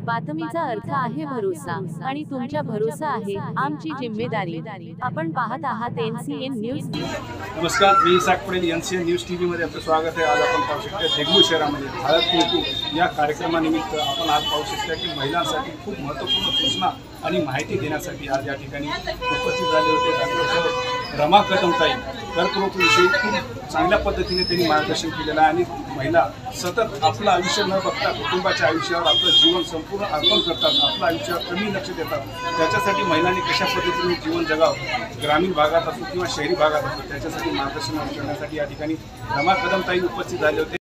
बातमीचा अर्थ आहे भरोसा आणि तुमचा भरोसा आहे आमची जिम्मेदारी। आपण पाहत आहात NCN न्यूज। नमस्कार, मी Isaq Patel. NCN news TV मध्ये आपलं स्वागत आहे। आज आपण पाहू शकता देगलूर शहरामध्ये हळद कुंकू या कार्यक्रमानिमित्त आपण आज पाहू शकता की महिलांसाठी खूप महत्त्वपूर्ण सूचना आणि माहिती देण्यासाठी आज या ठिकाणी उपस्थित झाले होते। डॉक्टर रमा कदमताई कर्करोगाविषयी खूप चांगल्या पद्धतीने त्यांनी मार्गदर्शन केलेलं आहे आणि महिला सतत आपलं आयुष्य न बघता कुटुंबाच्या आयुष्यावर आपलं जीवन संपूर्ण अर्पण करतात, आपलं आयुष्यावर कमी लक्ष देतात। त्याच्यासाठी महिलांनी कशा पद्धतीने जीवन जगावं, ग्रामीण भागात असो किंवा शहरी भागात असो, त्याच्यासाठी मार्गदर्शन करण्यासाठी या ठिकाणी रमा कदमताई उपस्थित झाले होते।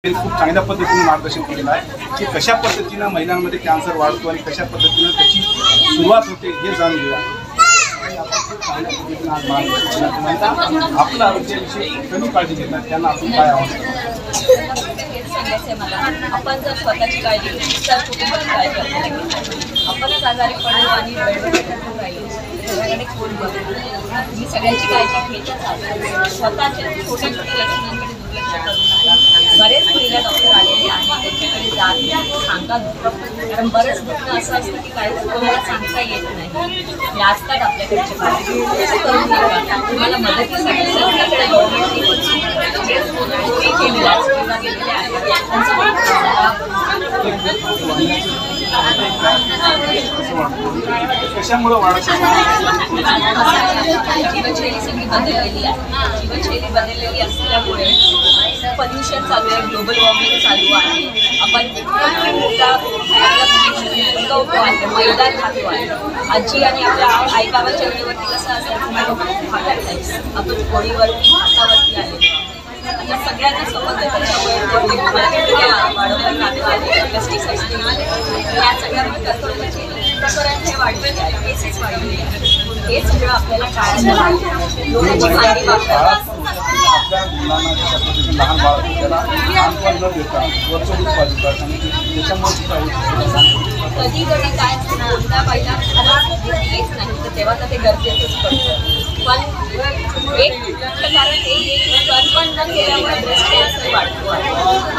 खूप चांगल्या पद्धतीने मार्गदर्शन केलेलं आहे की कशा पद्धतीने महिलांमध्ये कॅन्सर वाढतो आणि कशा पद्धतीने त्याची सुरुवात होते हे जाणून घेऊया। आपल्या आरोग्याविषयी कमी काळजी घेतात त्यांना आपण काय आपण जर स्वतःची काळजी घेतली तर कुटुंबाची काळजी आपणच आजारी पडलो आणि सगळ्यांनी कोण बघतो। मी सगळ्यांची काळजी घेतच आहे। स्वतःच्या छोट्या छोट्या लक्षणांकडे दुर्लक्ष करू नका। बरेच महिला डॉक्टर आलेले आहेत, त्यांच्याकडे जात सांगा दुखतं, कारण बरेच दुखणं असं असतं की काही तुम्हाला सांगता येत नाही, लाजतात आपल्याकडचे काळजी करू नका। तुम्हाला मदतीसाठी सरकारकडे गेलेले आहेत कशामुळे वाढत जीवनशैली सगळी बदललेली आहे। जीवनशैली बदललेली असल्यामुळे पोल्युशन चालू आहे, ग्लोबल वॉर्मिंग चालू आहे। आपण मैदान खातो आहे। आजी आणि आपल्या आईबाबाच्या वेळेवरती कसं असायचं, आपण कोळीवरती हातावरती आले। आता सगळ्यांना समजतं त्याच्यामुळे पेस्टिसाइड्स या सगळ्यामुळे कर्करोगाचे प्रकरण हे वाढलेले आहे, केसेस वाढलेले आहेत। हे सगळं आपल्याला टाळायचं लोकांची माहिती वापरावी। आपल्या मुलांना कशा पद्धतीने लहान बाळाचं त्याला लहानपण न देता वरचढून पाहिजे आणि त्याच्यामुळे कधी कधी काय असतं कोणत्या बाईला येत नाही तर तेव्हा तर ते गरजेचंच पडतं। पण एक कारण हे पण न केल्यामुळे ब्रेस्ट कॅन्सर वाढतो आहे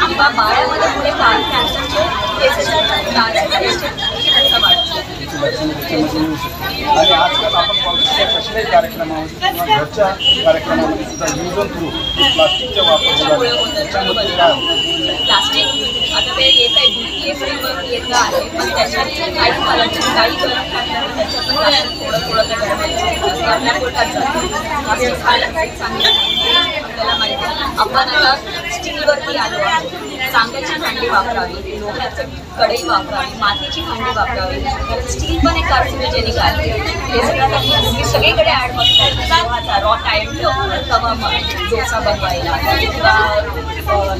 किंवा बाळामध्ये पुढे कॅन्सरचे केसेस त्याचा वाढतो। आणि आजकाल आपण पाहू शकतो कसल्याही कार्यक्रमामध्ये किंवा घरच्या कार्यक्रमामध्ये सुद्धा यूज अँड थ्रू प्लास्टिकचा वापर त्याच्यामध्ये काय होतं? प्लास्टिक आता ते येत आहे BPA येतं आहे, पण त्याच्यात काही पालायचं काही गरम टाकल्याने त्याच्यातून थोडं थोडं त्या गरम आपल्या पोटात जातं। प्लास्टिक खायला काही चांगलं नाही आपल्याला माहिती आहे। आपण आता स्टीलवरती आलो आहोत। चांगल्याची भांडी वापरावी, लोह्याचं कढई वापरावी, मातीची भांडी वापरावी, कारण स्टील पण एक कार्सिनोजेनिक आहे। हे सगळं तुम्ही सगळीकडे ॲड बघताय, रॉ टाईम तवा डोसा बनवायला किंवा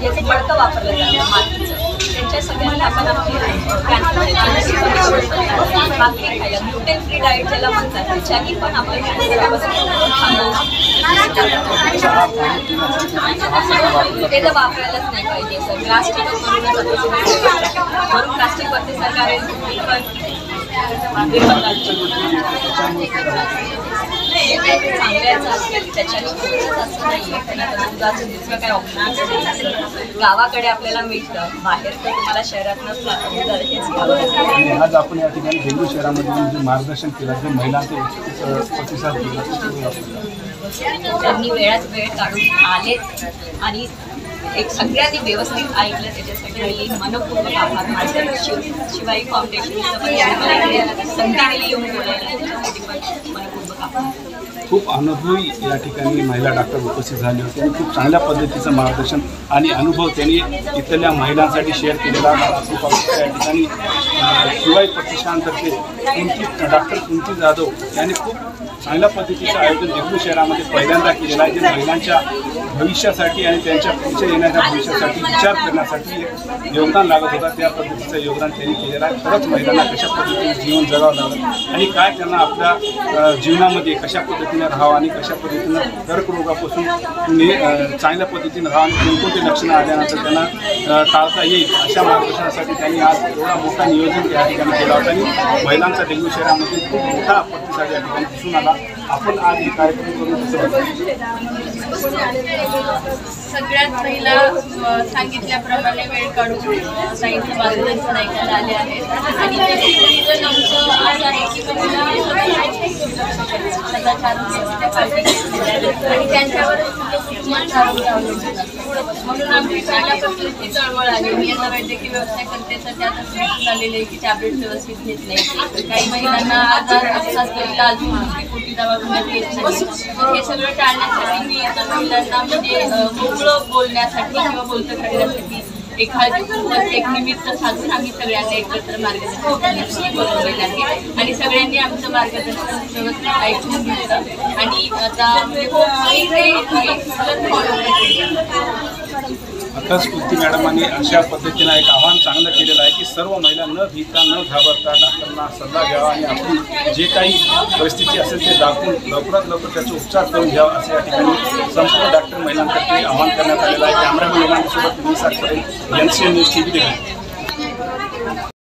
याचं मडकं वापरलं जातं मातीचं, त्यांच्या सगळ्यांना आपण भाकरी खायला ग्लुटेन फ्री डाएट ज्याला म्हणतात त्याच्यानी पण आपण ते तर वापरायलाच नाही पाहिजे। सर प्लास्टिक म्हणून प्लास्टिकवरती सरकार चांगल्याच असतील त्याच्याने असं नाही आहे, पण आता दुधाचं दुसरं काय ऑप्शन गावाकडे आपल्याला मिळतं, बाहेर तर तुम्हाला शहरातनं हेच। आज आपण या ठिकाणी देगलूर शहरामध्ये मार्गदर्शन केलं जे महिलांचे प्रतिसाद दिला, त्यांनी वेळात वेळ काढून आलेत आणि एक सगळ्यांनी व्यवस्थित ऐकलं, त्याच्यासाठी मी मनपूर्वक आभार मानते। शिवाई फाउंडेशनचं संधी दिली येऊन बोलायला, त्याच्यासाठी पण मनपूर्वक आभार। खूप अनुभवी या ठिकाणी महिला डॉक्टर उपस्थित झाले होते आणि खूप चांगल्या पद्धतीचं मार्गदर्शन आणि अनुभव त्यांनी इथल्या महिलांसाठी शेअर केलेला या ठिकाणी शिवाई प्रतिष्ठानतर्फे डॉक्टर कुंती जाधव यांनी खूप चांगल्या पद्धतीचं आयोजन देगलूर शहरामध्ये पहिल्यांदा केलेलं आहे, जे महिलांच्या भविष्यासाठी आणि त्यांच्या पुढच्या येणाऱ्या भविष्यासाठी विचार करण्यासाठी एक योगदान लागत होता। त्या पद्धतीचं योगदान त्यांनी केलेलं आहे। खरंच महिलांना कशा पद्धतीने जीवन जगावं लागलं आणि काय त्यांना आपल्या जीवनामध्ये कशा पद्धतीने राहावं आणि कशा पद्धतीनं कर्करोगापासून चांगल्या पद्धतीने राहावं आणि कोणकोणते लक्षणं आल्यानंतर त्यांना टाळता येईल अशा मार्गदर्शनासाठी त्यांनी आज एवढा मोठा नियोजन या ठिकाणी केला होता आणि महिलांचा देगलूर शहरामध्ये खूप मोठा प्रतिसाद या ठिकाणी दिसून आला। आपण आज हे कार्यक्रम करून कसं सगळ्यात पहिला सांगितल्याप्रमाणे वेळ काढून ताईंचं मार्गदर्शन ऐकायला आले आहेत आणि रिझन आमचं आज आहे की सदाचार आणि त्यांच्यावरच म्हणून आमची पहिल्यापासूनची चळवळ आली. मी आता वैद्यकीय व्यवसाय करते तर त्यात असं झालेलं आहे की टॅब्लेट व्यवस्थित घेत नाही. काही महिलांना आजार असतात तरी अजून कोटी दवाखान्यात येत नाही. हे सगळं टाळण्यासाठी मी इतर महिलांना म्हणजे मोकळं बोलण्यासाठी किंवा बोलतं करण्यासाठी एक निमित्त साधून आम्ही सगळ्यांना एकत्र मार्गदर्शन करण्यासाठी बोलवलेलं आहे आणि सगळ्यांनी आमचं मार्गदर्शन व्यवस्थित ऐकून घेतलं आणि आता आता स्फूर्ती मॅडमांनी अशा पद्धतीनं एक आव्हान चांगलं केलेलं आहे की सर्व महिला न भीता न घाबरता डॉक्टरांना सल्ला घ्यावा आणि आपली जे काही परिस्थिती असेल ते दाखवून लवकरात लवकर त्याचा उपचार करून घ्यावा असं या ठिकाणी संपूर्ण डॉक्टर महिलांसाठी आवाहन करण्यात आलेलं आहे. कॅमेरामॅन लोकांसोबत मी साखरे NCN न्यूज TV